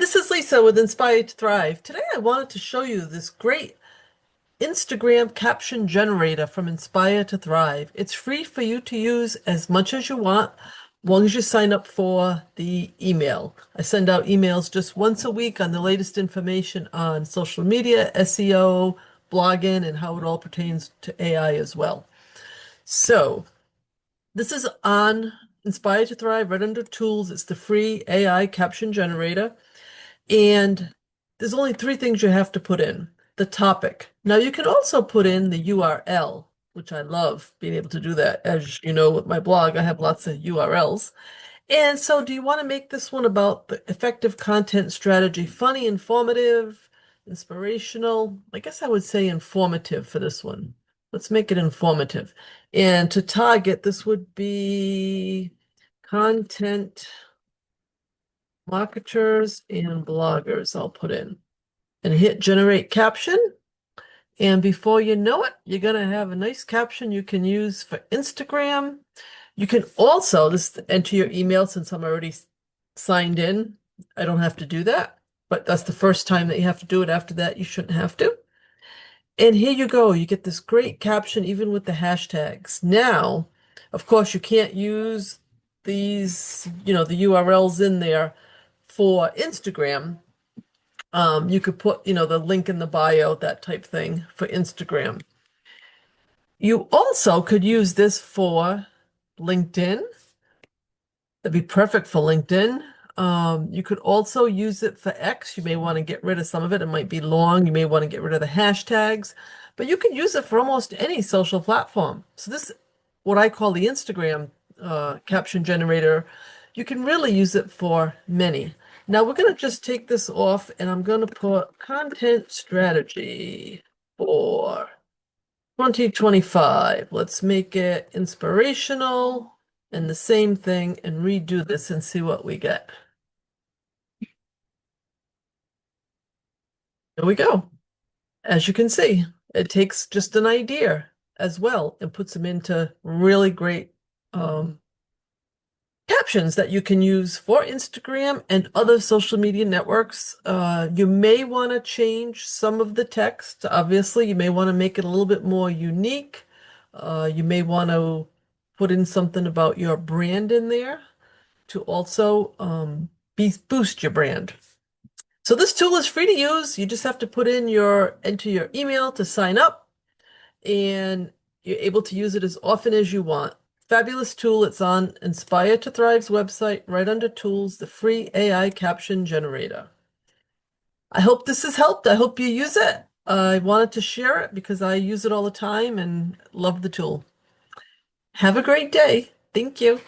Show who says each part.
Speaker 1: This is Lisa with Inspire to Thrive. Today I wanted to show you this great Instagram caption generator from Inspire to Thrive. It's free for you to use as much as you want, as long as you sign up for the email. I send out emails just once a week on the latest information on social media, SEO, blogging, and how it all pertains to AI as well. So this is on Inspire to Thrive, right under Tools. It's the free AI caption generator. And there's only three things you have to put in. The topic. Now you can also put in the URL, which I love being able to do that. As you know, with my blog, I have lots of URLs. And so do you want to make this one about the effective content strategy? Funny, informative, inspirational? I guess I would say informative for this one. Let's make it informative. And to target, this would be content marketers and bloggers I'll put in and hit generate caption. And before you know it, you're going to have a nice caption you can use for Instagram. You can also just enter your email since I'm already signed in. I don't have to do that, but that's the first time that you have to do it. After that, you shouldn't have to. And here you go. You get this great caption even with the hashtags. Now, of course, you can't use these, the URLs in there for Instagram. You could put, the link in the bio, that type thing for Instagram. You also could use this for LinkedIn. That'd be perfect for LinkedIn. You could also use it for X. You may want to get rid of some of it. It might be long. You may want to get rid of the hashtags, but you can use it for almost any social platform. So this, what I call the Instagram caption generator, you can really use it for many. Now we're going to just take this off and I'm going to put content strategy for 2025. Let's make it inspirational and the same thing and redo this and see what we get. There we go. As you can see, it takes just an idea as well and puts them into really great captions that you can use for Instagram and other social media networks. You may want to change some of the text. Obviously, you may want to make it a little bit more unique. You may want to put in something about your brand in there to also boost your brand. So this tool is free to use. You just have to enter your email to sign up, and you're able to use it as often as you want. Fabulous tool. It's on Inspire to Thrive's website, right under Tools, the free AI caption generator. I hope this has helped. I hope you use it. I wanted to share it because I use it all the time and love the tool. Have a great day. Thank you.